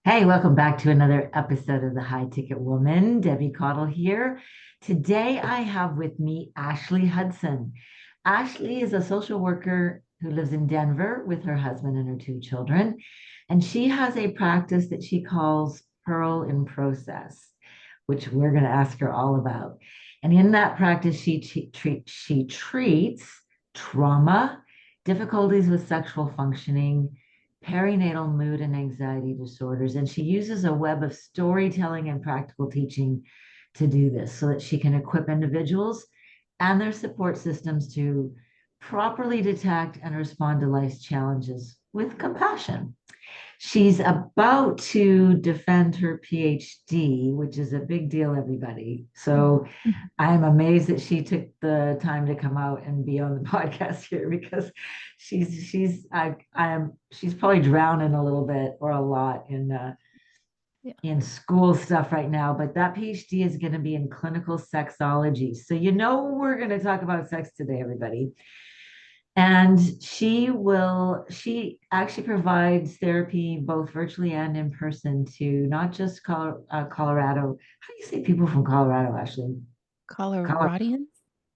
Hey, welcome back to another episode of the High Ticket Woman. Debbie Cottle here. Today I have with me Ashley Hudson. Ashley is a social worker who lives in Denver with her husband and her two children. And she has a practice that she calls Pearl in Process, which we're going to ask her all about. And in that practice, she treats trauma, difficulties with sexual functioning, perinatal mood and anxiety disorders. And she uses a web of storytelling and practical teaching to do this so that she can equip individuals and their support systems to properly detect and respond to life's challenges with compassion. She's about to defend her PhD, which is a big deal, everybody. So I'm amazed that she took the time to come out and be on the podcast here because she's probably drowning a little bit or a lot Yeah. in school stuff right now, but that PhD is going to be in clinical sexology. So we're going to talk about sex today, everybody. And she actually provides therapy both virtually and in person to not just Colorado. How do you say people from Colorado, Ashley? Colo- Coloradians?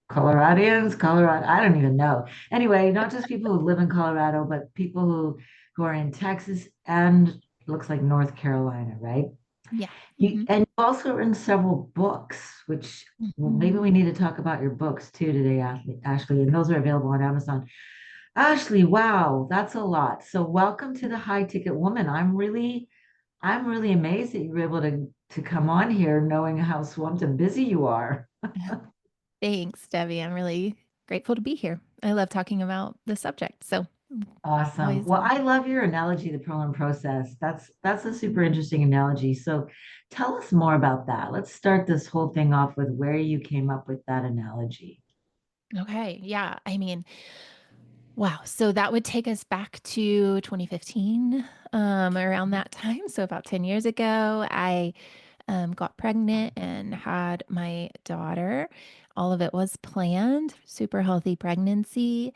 Coloradians, Colorado, I don't even know. Anyway, not just people who live in Colorado, but people who are in Texas and looks like North Carolina, right? Yeah. You and you've also written several books, which well, maybe Mhm. we need to talk about your books too today, Ashley, and those are available on Amazon. Ashley, wow, that's a lot. So welcome to the High Ticket Woman. I'm really amazed that you were able to come on here knowing how swamped and busy you are. Thanks, Debbie. I'm really grateful to be here. I love talking about the subject. So Awesome. always Well, I love your analogy, the Perlin process. That's a super interesting analogy. So tell us more about that. Let's start this whole thing off with where you came up with that analogy. okay. Yeah. Wow. So that would take us back to 2015, around that time. So about 10 years ago, I got pregnant and had my daughter. All of it was planned, super healthy pregnancy.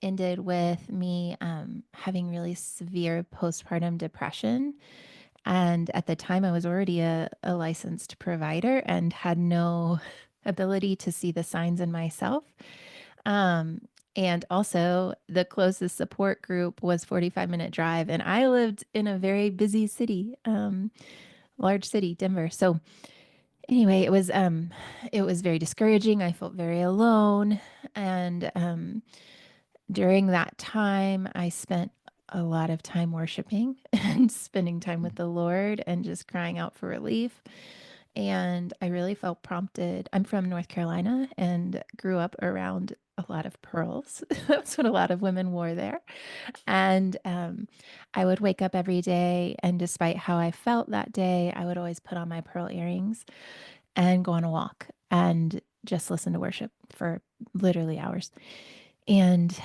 Ended with me having really severe postpartum depression. And at the time, I was already a licensed provider and had no ability to see the signs in myself. Um, and also, the closest support group was 45-minute drive, and I lived in a very busy city, large city, Denver. So anyway, it was very discouraging. I felt very alone, and during that time, I spent a lot of time worshiping and spending time with the Lord and just crying out for relief. And I really felt prompted. I'm from North Carolina and grew up around a lot of pearls. That's what a lot of women wore there. And I would wake up every day, and despite how I felt that day, I would always put on my pearl earrings and go on a walk and just listen to worship for literally hours. And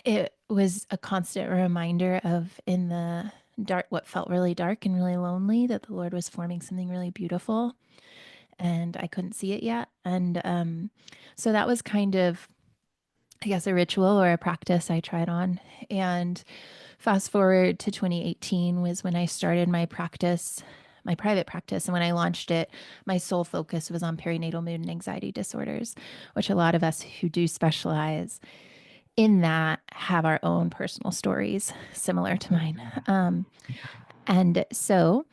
it was a constant reminder of in the dark, what felt really dark and really lonely, that the Lord was forming something really beautiful and I couldn't see it yet. And so that was kind of, I guess, a ritual or a practice I tried on. And fast forward to 2018 was when I started my practice, my private practice. And when I launched it, my sole focus was on perinatal mood and anxiety disorders, which a lot of us who do specialize in that have our own personal stories similar to mine. And so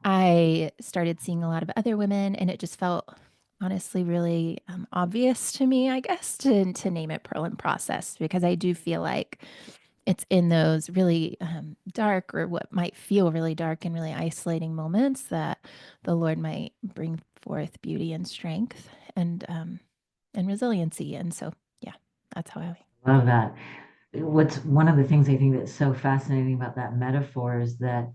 I started seeing a lot of other women, and it just felt honestly really obvious to me, I guess, to name it Pearl and Process, because I do feel like it's in those really dark, or what might feel really dark and really isolating moments, that the Lord might bring forth beauty and strength and resiliency. And so, yeah, that's how I. Love that. What's one of the things I think that's so fascinating about that metaphor is that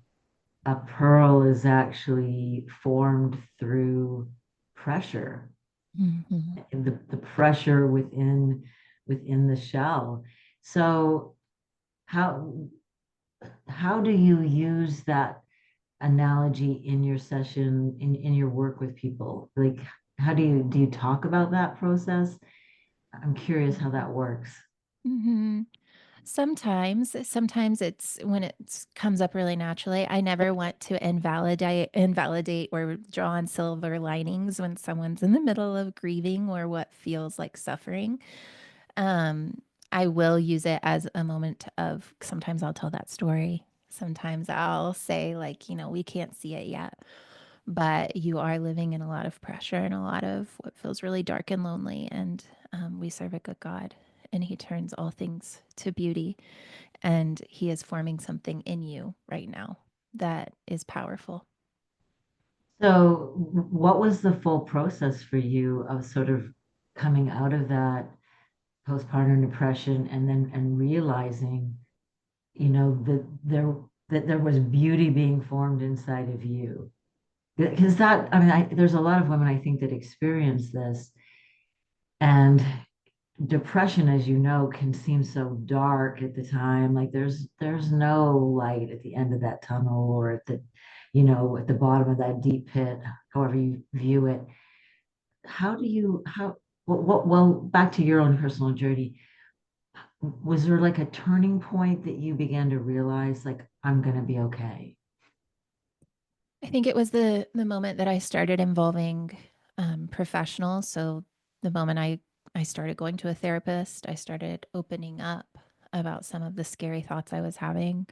a pearl is actually formed through pressure, Mhm. the pressure within the shell. So how how do you use that analogy in your session in your work with people? Like how do you talk about that process? I'm curious how that works. Mhm. Sometimes it's when it comes up really naturally. I never want to invalidate or draw on silver linings when someone's in the middle of grieving or what feels like suffering. Um, I will use it as a moment of sometimes I'll tell that story. Sometimes I'll say like, we can't see it yet, but you are living in a lot of pressure and a lot of what feels really dark and lonely. And we serve a good God, and He turns all things to beauty. And He is forming something in you right now that is powerful. So, what was the full process for you of sort of coming out of that postpartum depression and then and realizing, that there was beauty being formed inside of you? Because that, I mean, there's a lot of women I think that experience this, and depression, as you know, can seem so dark at the time. Like there's no light at the end of that tunnel or at the bottom of that deep pit, however you view it. How do you how well, back to your own personal journey, was there like a turning point that you began to realize like I'm gonna be okay? I think it was the moment that I started involving professionals. So the moment I started going to a therapist, I started opening up about some of the scary thoughts I was having.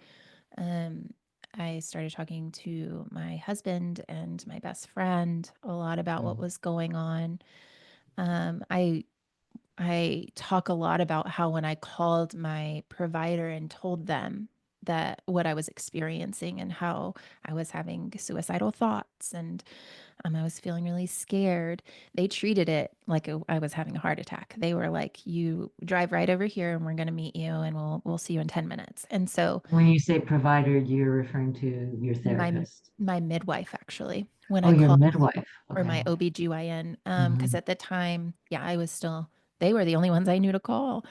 Um, I started talking to my husband and my best friend a lot about what Mm. was going on. Um, I I talk a lot about how when I called my provider and told them that what I was experiencing and how I was having suicidal thoughts and I was feeling really scared, they treated it like I was having a heart attack. They were like, "You drive right over here, and we're going to meet you, and we'll see you in 10 minutes." And so When you say provider, you're referring to your my therapist. my midwife actually, when Oh, I your called midwife. or Okay. my OBGYN, because Hmm. at the time, yeah, I was still they were the only ones I knew to call.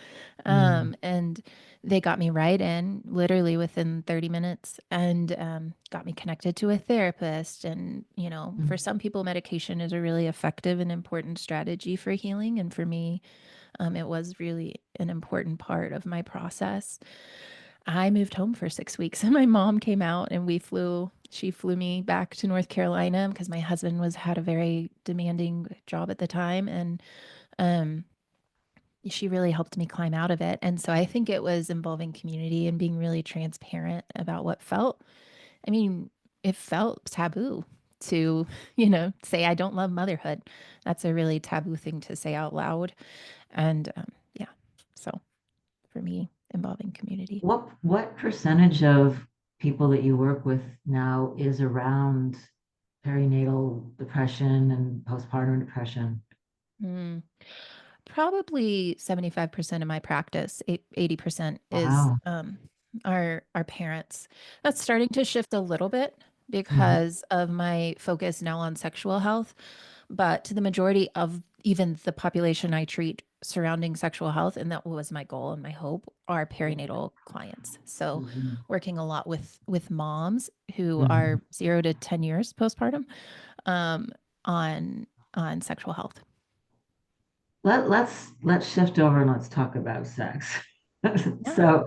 Mm. And they got me right in literally within 30 minutes and got me connected to a therapist. And, for Mm. some people, medication is a really effective and important strategy for healing. And for me, it was really an important part of my process. I moved home for 6 weeks and my mom came out and she flew me back to North Carolina because my husband had a very demanding job at the time. And um, she really helped me climb out of it. And so I think it was involving community and being really transparent about what felt. I mean, it felt taboo to, say I don't love motherhood. That's a really taboo thing to say out loud. And yeah, so for me, involving community. What percentage of people that you work with now is around perinatal depression and postpartum depression? Mm. Probably 75% of my practice, 80% is Wow. our parents. That's starting to shift a little bit Mhm. because of my focus now on sexual health. But to the majority of even the population I treat surrounding sexual health, and that was my goal and my hope, are perinatal clients. So Mhm. working a lot with moms who Mhm. are 0 to 10 years postpartum um, on on sexual health. Let's shift over and let's talk about sex. Yeah. So,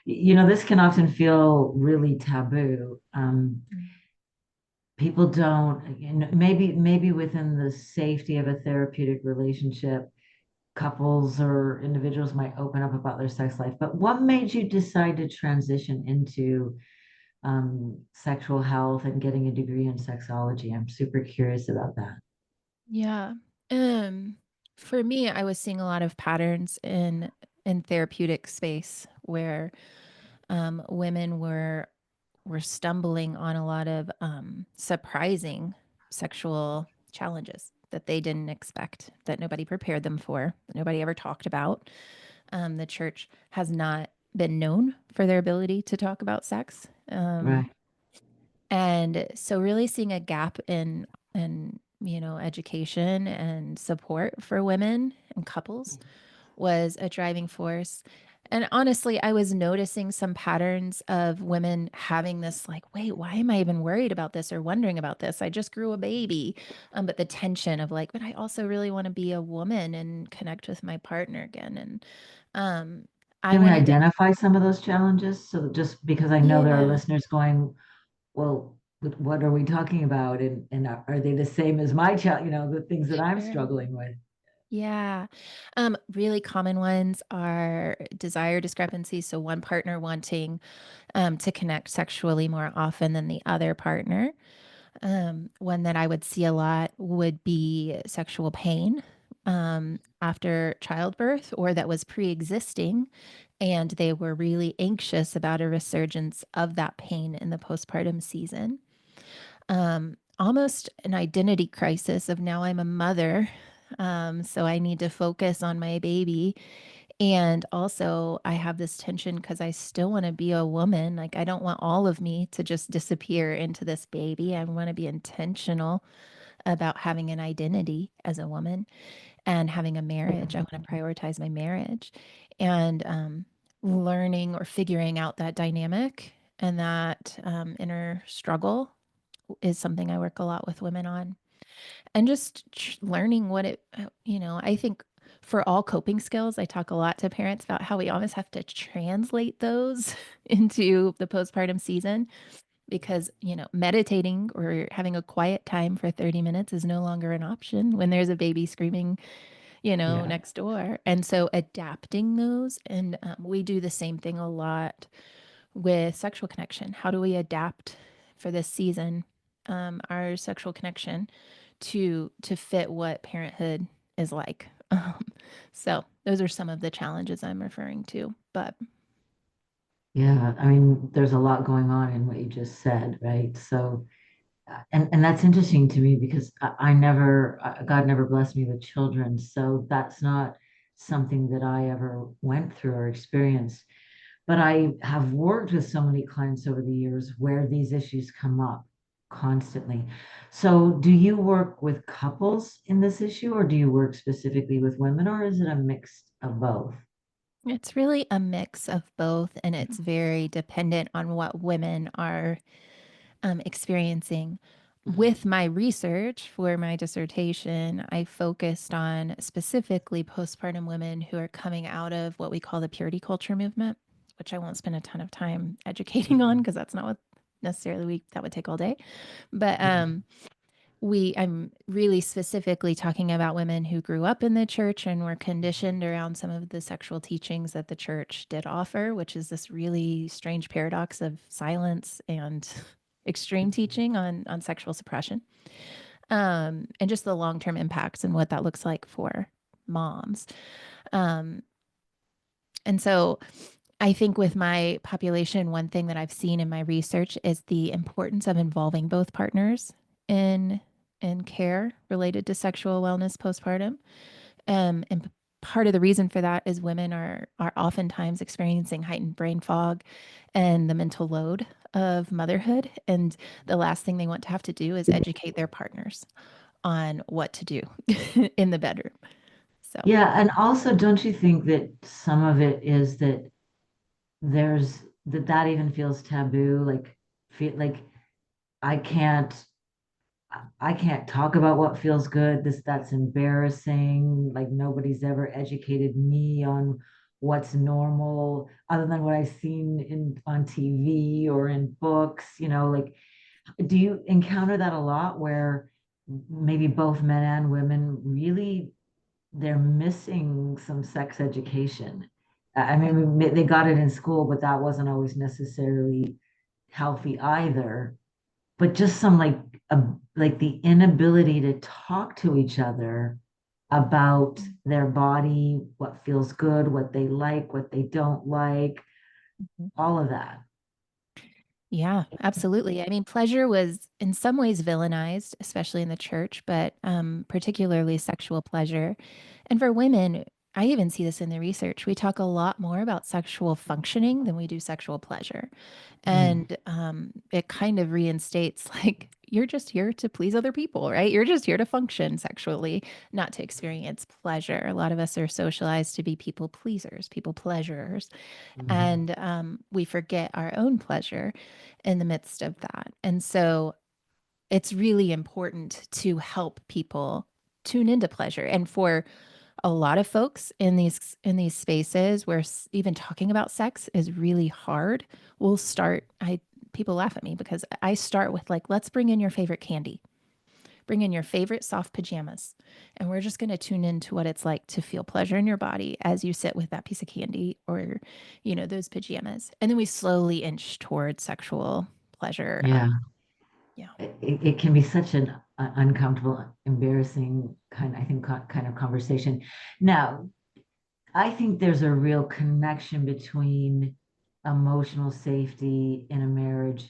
this can often feel really taboo. People don't, maybe within the safety of a therapeutic relationship, couples or individuals might open up about their sex life. But what made you decide to transition into sexual health and getting a degree in sexology? I'm super curious about that. Yeah. Um, for me, I was seeing a lot of patterns in therapeutic space where women were stumbling on a lot of surprising sexual challenges that they didn't expect, that nobody prepared them for, that nobody ever talked about. The church has not been known for their ability to talk about sex. Right. And so really seeing a gap in education and support for women and couples was a driving force. And honestly, I was noticing some patterns of women having this like, wait, why am I even worried about this or wondering about this? I just grew a baby. But the tension of like, but I also really want to be a woman and connect with my partner again. And um, I Can we wanted to identify some of those challenges? So just because I know there are yeah, listeners going, well, what are we talking about? And are they the same as my child, the things that I'm sure. struggling with? Yeah. Really common ones are desire discrepancies. So one partner wanting to connect sexually more often than the other partner. One that I would see a lot would be sexual pain after childbirth or that was pre-existing, and they were really anxious about a resurgence of that pain in the postpartum season. Almost an identity crisis of now I'm a mother, so I need to focus on my baby. And also, I have this tension because I still want to be a woman. Like, I don't want all of me to just disappear into this baby. I want to be intentional about having an identity as a woman and having a marriage. I want to prioritize my marriage and learning or figuring out that dynamic and that inner struggle is something I work a lot with women on. And just learning what I think for all coping skills, I talk a lot to parents about how we almost have to translate those into the postpartum season because, meditating or having a quiet time for 30 minutes is no longer an option when there's a baby screaming, Yeah. next door. And so adapting those, and we do the same thing a lot with sexual connection. How do we adapt for this season, our sexual connection to fit what parenthood is like? So those are some of the challenges I'm referring to. But Yeah. I mean, there's a lot going on in what you just said, right? So, and that's interesting to me because I never, God never blessed me with children. So that's not something that I ever went through or experienced. But I have worked with so many clients over the years where these issues come up constantly. So, do you work with couples in this issue, or do you work specifically with women, or is it a mix of both? it's really a mix of both, and it's very dependent on what women are experiencing. With my research for my dissertation, I focused on specifically postpartum women who are coming out of what we call the purity culture movement, which I won't spend a ton of time educating on Mhm. because that's not what necessarily that would take all day. But Yeah. I'm really specifically talking about women who grew up in the church and were conditioned around some of the sexual teachings that the church did offer, which is this really strange paradox of silence and extreme teaching on sexual suppression, and just the long term impacts and what that looks like for moms. Um, and so I think with my population, one thing that I've seen in my research is the importance of involving both partners in in care related to sexual wellness postpartum. And part of the reason for that is women are oftentimes experiencing heightened brain fog and the mental load of motherhood. And the last thing they want to have to do is educate their partners on what to do in the bedroom. So, Yeah, and also, don't you think that some of it is that that even feels taboo? Like, feel like I can't. I can't talk about what feels good. That's embarrassing. Like nobody's ever educated me on what's normal other than what I've seen in on TV or in books, like do you encounter that a lot where maybe both men and women really they're missing some sex education? I mean, they got it in school, but that wasn't always necessarily healthy either, but just some like the inability to talk to each other about their body, what feels good, what they like, what they don't like, mhm. all of that. Yeah, absolutely. I mean, pleasure was in some ways villainized, especially in the church, but particularly sexual pleasure. And for women, I even see this in the research. We talk a lot more about sexual functioning than we do sexual pleasure. Mm, And it kind of reinstates like, you're just here to please other people, right? You're just here to function sexually, not to experience pleasure. A lot of us are socialized to be people pleasers, people pleasurers, mhm. and we forget our own pleasure in the midst of that. And so it's really important to help people tune into pleasure. And for A lot of folks in these spaces where even talking about sex is really hard will start I people laugh at me because I start with like, let's bring in your favorite candy. Bring in your favorite soft pajamas. And we're just going to tune into what it's like to feel pleasure in your body as you sit with that piece of candy or, those pajamas. And then we slowly inch towards sexual pleasure. Yeah. Yeah. It can be such an uncomfortable, embarrassing kind, I think, kind of conversation. Now, I think there's a real connection between emotional safety in a marriage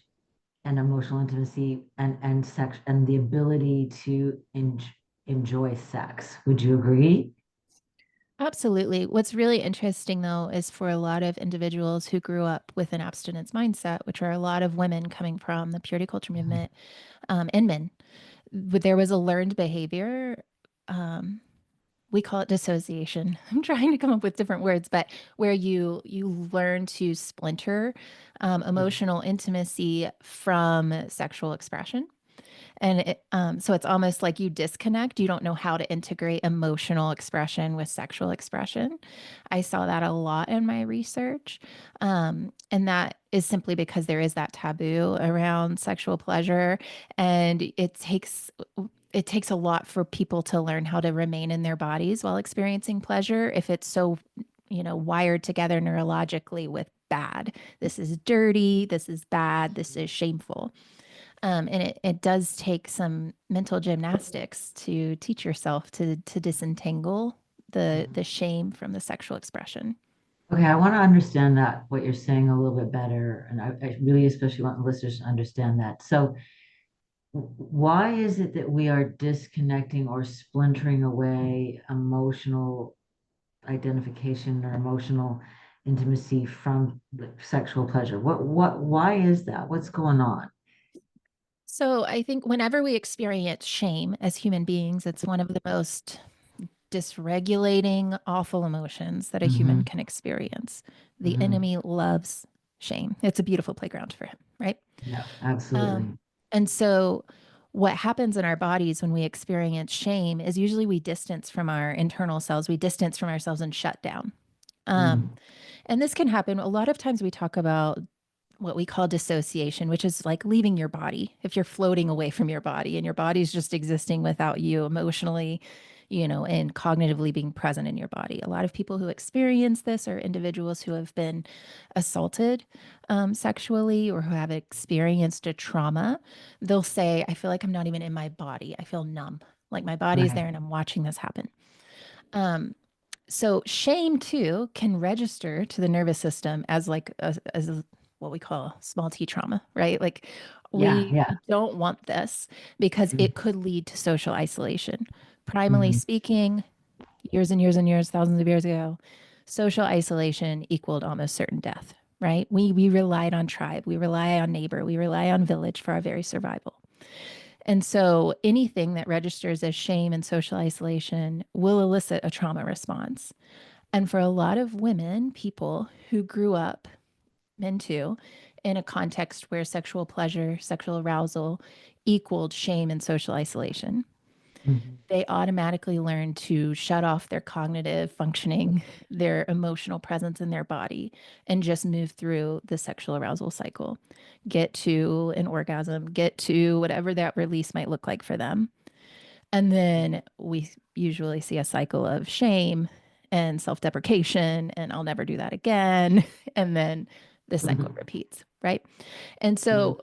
and emotional intimacy and sex and the ability to enjoy sex. Would you agree? Absolutely. What's really interesting, though, is for a lot of individuals who grew up with an abstinence mindset, which are a lot of women coming from the purity culture movement, and men, but there was a learned behavior. Um, we call it dissociation. I'm trying to come up with different words, but where you learn to splinter Mhm. emotional intimacy from sexual expression. And so it's almost like you disconnect. You don't know how to integrate emotional expression with sexual expression. I saw that a lot in my research. And that is simply because there is that taboo around sexual pleasure. And it takes a lot for people to learn how to remain in their bodies while experiencing pleasure if it's so, wired together neurologically with bad. This is dirty. This is bad. This is shameful. And it does take some mental gymnastics to teach yourself to disentangle the shame from the sexual expression. Okay, I want to understand that what you're saying a little bit better, and I really especially want listeners to understand that. So, why is it that we are disconnecting or splintering away emotional identification or emotional intimacy from the sexual pleasure? Why is that? What's going on? So I think whenever we experience shame as human beings, it's one of the most dysregulating, awful emotions that a human Hmm. can experience. The Hmm. enemy loves shame. It's a beautiful playground for him, right? Yeah, Um, absolutely. and so, what happens in our bodies when we experience shame is usually we distance from our internal selves, we distance from ourselves and shut down. Um, Mm. and this can happen. A lot of times we talk about what we call dissociation, which is like leaving your body. If you're floating away from your body and your body's just existing without you emotionally, and cognitively being present in your body. A lot of people who experience this are individuals who have been assaulted sexually or who have experienced a trauma. They'll say, I feel like I'm not even in my body. I feel numb. Like my body's Right. there and I'm watching this happen. Um, so shame too can register to the nervous system as like what we call small t trauma, right? Like Yeah, we yeah. don't want this because it could lead to social isolation. Primarily Mm-hmm. speaking, years and years and years, thousands of years ago, social isolation equaled almost certain death, right? We relied on tribe, we rely on neighbor, we rely on village for our very survival. And so anything that registers as shame and social isolation will elicit a trauma response. And for a lot of women, people who grew up, men too, in a context where sexual pleasure, sexual arousal equaled shame and social isolation, Hmm. they automatically learn to shut off their cognitive functioning, their emotional presence in their body, and just move through the sexual arousal cycle, get to an orgasm, get to whatever that release might look like for them. And then we usually see a cycle of shame and self deprecation, and I'll never do that again. And then the cycle repeats, right? And so,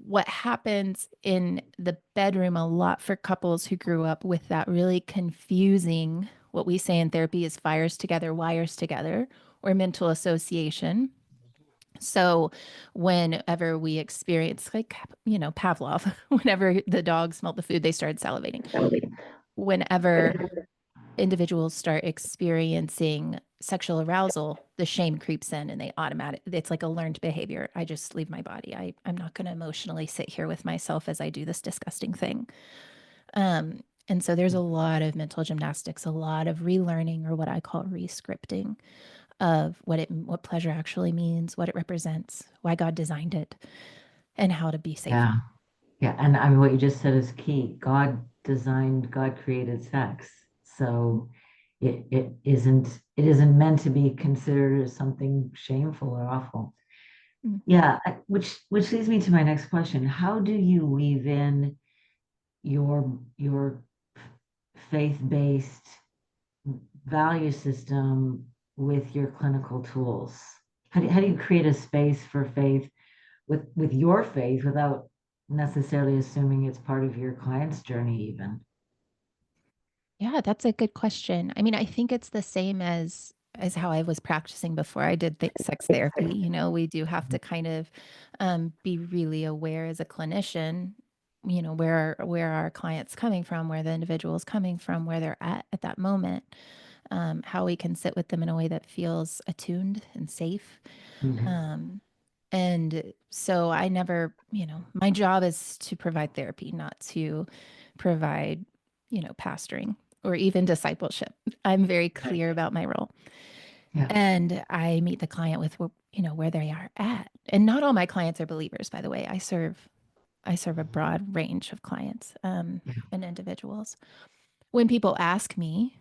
what happens in the bedroom a lot for couples who grew up with that really confusing, what we say in therapy is fires together, wires together, or mental association. So, whenever we experience, like, Pavlov, whenever the dog smelled the food, they started salivating. Whenever individuals start experiencing sexual arousal, the shame creeps in and it's like a learned behavior. I just leave my body. I'm not going to emotionally sit here with myself as I do this disgusting thing. And so there's a lot of mental gymnastics, a lot of relearning or what I call rescripting of what pleasure actually means, what it represents, why God designed it, and how to be safe. Yeah. Yeah. And what you just said is key. God created sex. So it isn't meant to be considered as something shameful or awful. Mhm. Yeah, which leads me to my next question. How do you weave in your faith-based value system with your clinical tools? How do you create a space for faith with your faith without necessarily assuming it's part of your client's journey even? Yeah, that's a good question. I mean, I think it's the same as how I was practicing before I did the sex therapy. You know, we do have to kind of be really aware as a clinician, you know, where our clients coming from, where the individual's coming from, where they're at that moment, how we can sit with them in a way that feels attuned and safe. Mhm. Um, and so I never, you know, my job is to provide therapy, not to provide, you know, pastoring or even discipleship. I'm very clear about my role. Yeah. And I meet the client with, you know, where they are at. And not all my clients are believers, by the way. I serve a broad range of clients Yeah. and individuals. When people ask me,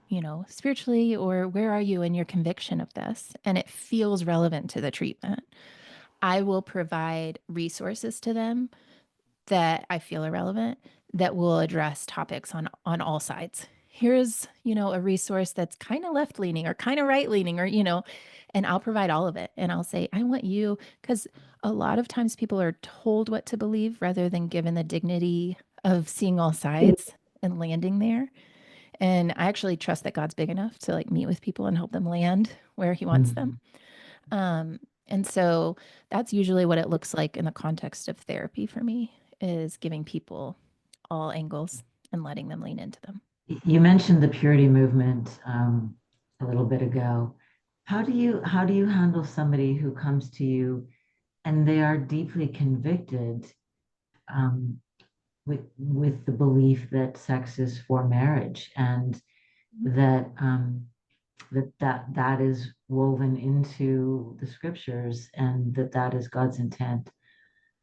you know, spiritually, or where are you in your conviction of this? And it feels relevant to the treatment, I will provide resources to them that I feel are relevant that will address topics on all sides. Here's, you know, a resource that's kind of left leaning or kind of right leaning or, you know, and I'll provide all of it. And I'll say, I want you, because a lot of times people are told what to believe rather than given the dignity of seeing all sides and landing there. And I actually trust that God's big enough to like meet with people and help them land where he wants them. Mhm. And so that's usually what it looks like in the context of therapy for me is giving people all angles and letting them lean into them. You mentioned the purity movement a little bit ago. How do you handle somebody who comes to you and they are deeply convicted um, with the belief that sex is for marriage and Mhm. that is woven into the scriptures and that is God's intent,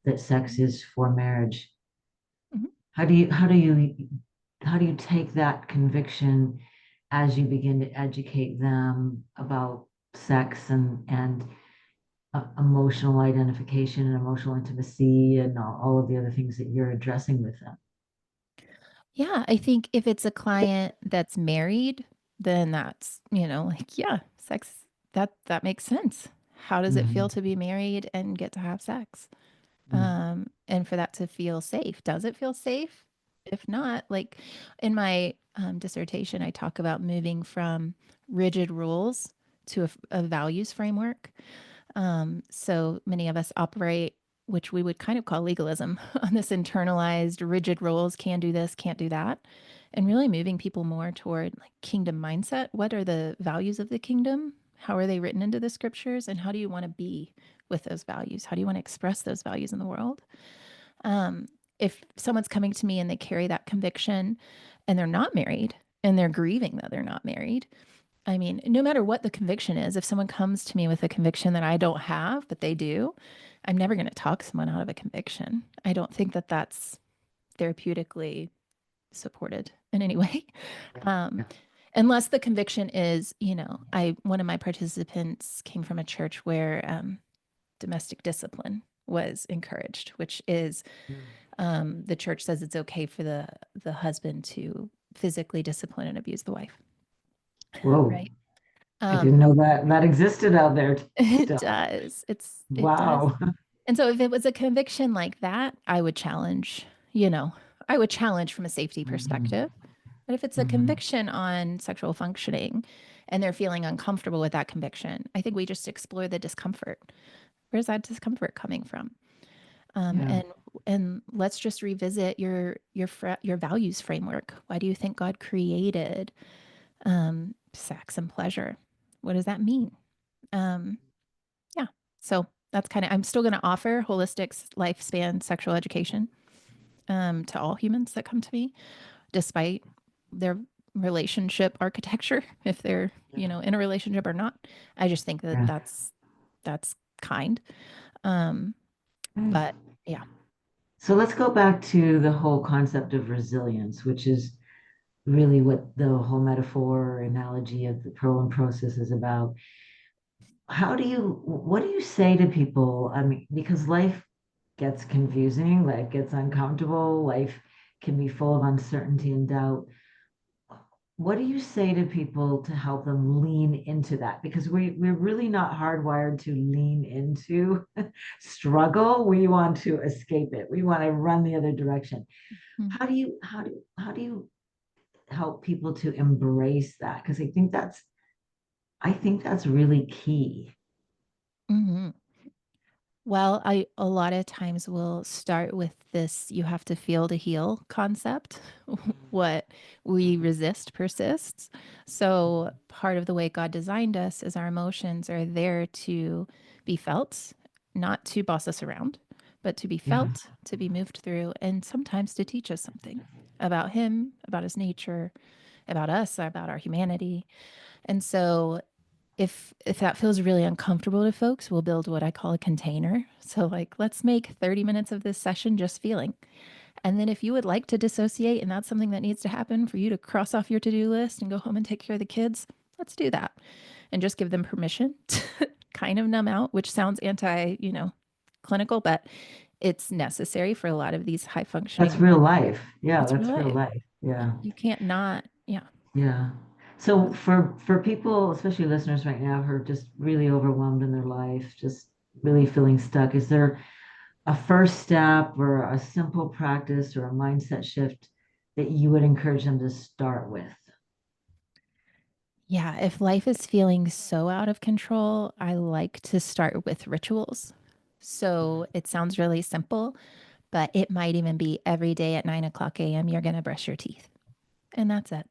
that sex is for marriage. Mhm. How do you take that conviction as you begin to educate them about sex and emotional identification and emotional intimacy and all of the other things that you're addressing with them? Yeah, I think if it's a client that's married, then that's, you know, like, yeah, sex, that makes sense. How does it feel Mhm. to be married and get to have sex? Mhm. And for that to feel safe. Does it feel safe? If not, like in my dissertation, I talk about moving from rigid rules to a values framework. So many of us operate, which we would kind of call legalism, on this internalized rigid rules, can do this, can't do that, and really moving people more toward like kingdom mindset. What are the values of the kingdom? How are they written into the scriptures? And how do you want to be with those values? How do you want to express those values in the world? Um, if someone's coming to me and they carry that conviction and they're not married and they're grieving that they're not married, I mean, no matter what the conviction is, if someone comes to me with a conviction that I don't have, but they do, I'm never going to talk someone out of a conviction. I don't think that that's therapeutically supported in any way. Um, Yeah. unless the conviction is, you know, one of my participants came from a church where domestic discipline was encouraged, which is Mm. the church says it's okay for the husband to physically discipline and abuse the wife, Whoa. right? I Um, didn't know that existed out there it still. does. It does. Wow. And so if it was a conviction like that, I would challenge, you know, I would challenge from a safety Mhm. perspective. But if it's a Mhm. conviction on sexual functioning and they're feeling uncomfortable with that conviction, I think we just explore the discomfort. Where's that discomfort coming from? Um, Yeah. and and let's just revisit your values framework. Why do you think God created sex and pleasure? What does that mean? Um, yeah. So that's kind of I'm still going to offer holistic lifespan sexual education to all humans that come to me, despite their relationship architecture, if they're you Yeah. know in a relationship or not. I just think that Yeah. that's kind. Um, Right. but yeah. So let's go back to the whole concept of resilience, which is really what the whole metaphor or analogy of the pro and process is about. What do you say to people? I mean, because life gets confusing, life gets uncomfortable, life can be full of uncertainty and doubt. What do you say to people to help them lean into that? Because we're really not hardwired to lean into struggle. We want to escape it. We want to run the other direction. Mm. How do you help people to embrace that? Because I think that's really key. Mhm. Well, I a lot of times will start with this you have to feel to heal concept. What we resist persists. So, part of the way God designed us is our emotions are there to be felt, not to boss us around, but to be Yeah, felt, to be moved through, and sometimes to teach us something about Him, about His nature, about us, about our humanity. And so, if that feels really uncomfortable to folks, we'll build what I call a container. So like, let's make 30 minutes of this session just feeling. And then if you would like to dissociate and that's something that needs to happen for you to cross off your to-do list and go home and take care of the kids, let's do that. And just give them permission to kind of numb out, which sounds clinical, but it's necessary for a lot of these high that's functioning. real life. Yeah, It's real that's real life. life. Yeah. You can't not, yeah. Yeah. So for people, especially listeners right now who are just really overwhelmed in their life, just really feeling stuck, is there a first step or a simple practice or a mindset shift that you would encourage them to start with? Yeah, if life is feeling so out of control, I like to start with rituals. So it sounds really simple, but it might even be every day at 9 o'clock a.m., you're going to brush your teeth, and that's it.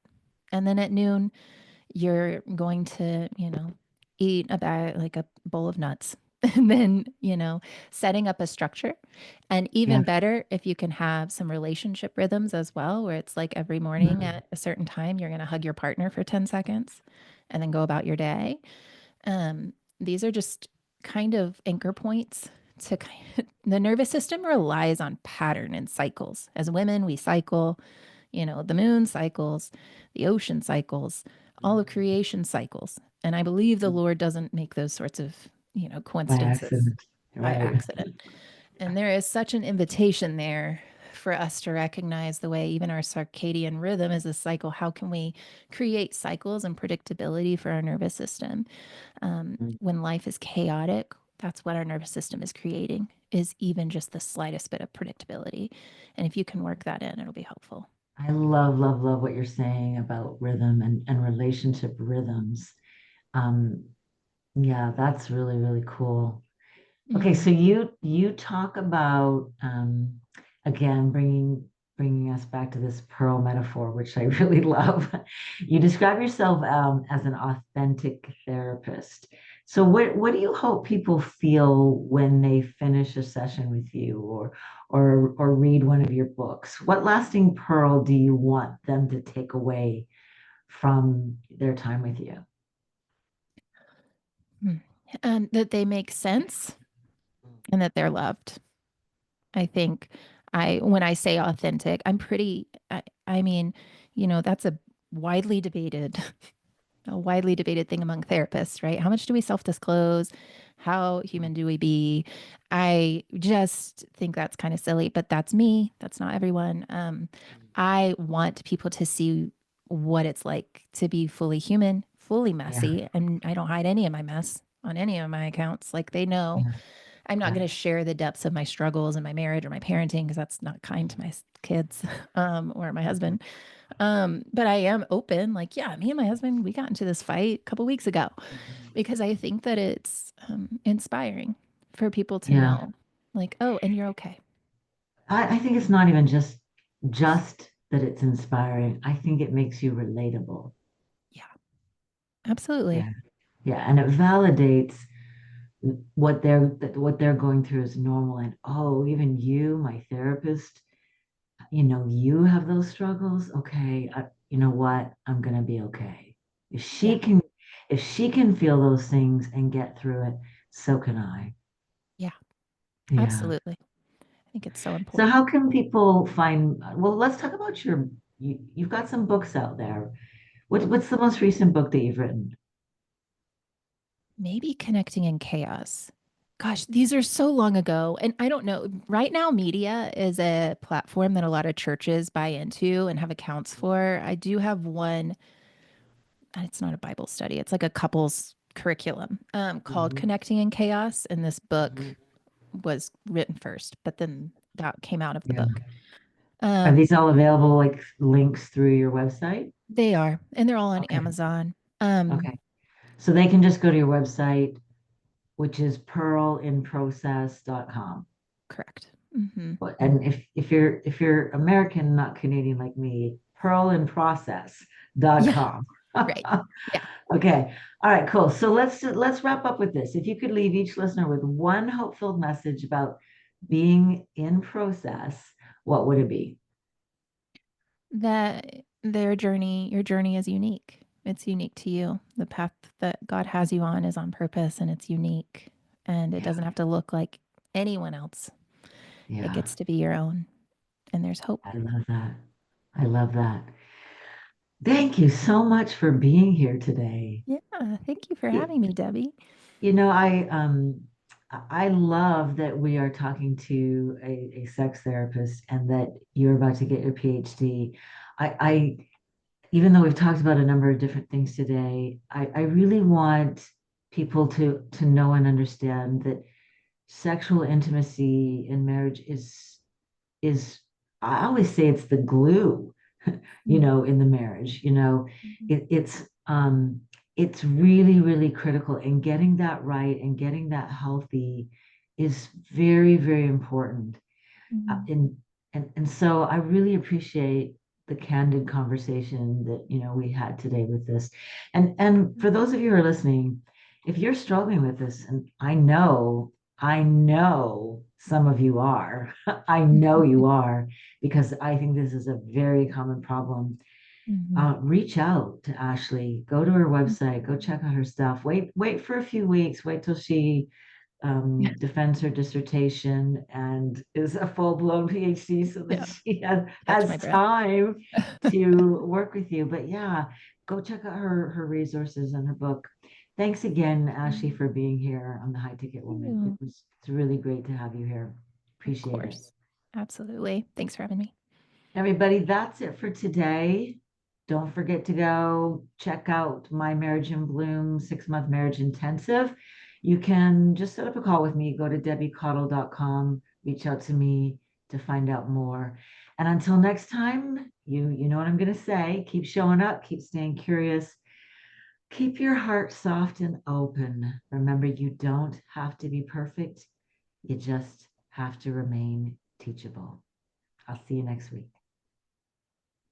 And then at noon, you're going to, eat about like a bowl of nuts. And then, setting up a structure. And Yeah. even better if you can have some relationship rhythms as well, where it's like every morning Mhm. at a certain time, you're going to hug your partner for 10 seconds and then go about your day. These are just kind of anchor points to the nervous system relies on pattern and cycles. As women, we cycle, the moon cycles, the ocean cycles, all of creation cycles. And I believe the Lord doesn't make those sorts of, By coincidences accident. by Right. accident. And there is such an invitation there for us to recognize the way even our circadian rhythm is a cycle. How can we create cycles and predictability for our nervous system? When life is chaotic, that's what our nervous system is creating, is even just the slightest bit of predictability. And if you can work that in, it'll be helpful. I love, love, love what you're saying about rhythm and relationship rhythms. Um, yeah, that's really, really cool. Okay, Mm-hmm. so you talk about again bringing us back to this pearl metaphor, which I really love. You describe yourself as an authentic therapist. So what do you hope people feel when they finish a session with you or read one of your books? What lasting pearl do you want them to take away from their time with you? That they make sense and that they're loved. I think when I say authentic, I mean, that's widely debated, a widely debated thing among therapists, right? How much do we self disclose? How human do we be? I just think that's kind of silly, but that's me. That's not everyone. I want people to see what it's like to be fully human, fully Yeah, messy. And I don't hide any of my mess on any of my accounts. Like they know yeah, I'm not yeah. going to share the depths of my struggles in my marriage or my parenting because that's not kind to my kids or my husband. But I am open. Like, yeah, me and my husband, we got into this fight a couple weeks ago because I think that it's inspiring for people to Yeah. know, like, oh, and you're okay. I think it's not even just that it's inspiring. I think it makes you relatable. Yeah, absolutely. Yeah. Yeah. And it validates what they're going through is normal. And oh, even you, my therapist, you have those struggles. Okay, you know what? I'm gonna be okay. If Yeah, she can, if she can feel those things and get through it, so can I. yeah, Yeah. absolutely. I think it's so So important. how can people find, well, let's talk about your you've got some books out there. What's the most recent book that you've written? Maybe Connecting in Chaos. Gosh, these are so long ago. And I don't know. Right now, media is a platform that a lot of churches buy into and have accounts for. I do have one, and it's not a Bible study, it's like a couples curriculum called Mhm, Connecting in Chaos. And this book mhm. was written first, but then that came out of the Yeah. book. Are Um, these all available like links through your website? they are, and they're all on Okay. Amazon. Um, Okay. So they can just go to your website, which is pearlinprocess.com. correct. Hmm. And if you're American, not Canadian like me, Yeah, pearlinprocess.com. right. Yeah. Okay. All right, cool. So let's wrap up with this. If you could leave each listener with one hope-filled message about being in process, what would it be? That your journey is unique. It's unique to you. The path that God has you on is on purpose and it's unique. And it Yeah, doesn't have to look like anyone else. It yeah. gets to be your own. And there's hope. I love that. I love that. Thank you so much for being here today. Yeah. Thank you for You, having me, Debbie. you know, I love that we are talking to a sex therapist and that you're about to get your PhD. I even though we've talked about a number of different things today, I really want people to know and understand that sexual intimacy in marriage is I always say it's the glue, in the marriage. Mhm. It's really, really critical. And getting that right and getting that healthy is very, very important. Uh, Mhm. and and so I really appreciate the candid conversation that we had today with this. And for those of you who are listening, if you're struggling with this, and I know some of you are, I know you are, because I think this is a very common problem. Mhm. Reach out to Ashley, go to her website, go check out her stuff. Wait for a few weeks, wait till she Yeah. defends her dissertation and is a full-blown PhD so that Yeah. she has, Catch my has breath. time to work with you. But yeah, go check out her resources and her book. Thanks again, Ashley, Mhm. for being here on the High Ticket Woman. You. It's really great to have you here. Of Appreciate it. course. Absolutely. Thanks for having me. Everybody, that's it for today. Don't forget to go check out my Marriage in Bloom 6-month marriage intensive. You can just set up a call with me. Go to debbiecaudle.com, reach out to me to find out more. And until next time, you know what I'm going to say. Keep showing up, keep staying curious, keep your heart soft and open. Remember, you don't have to be perfect. You just have to remain teachable. I'll see you next week.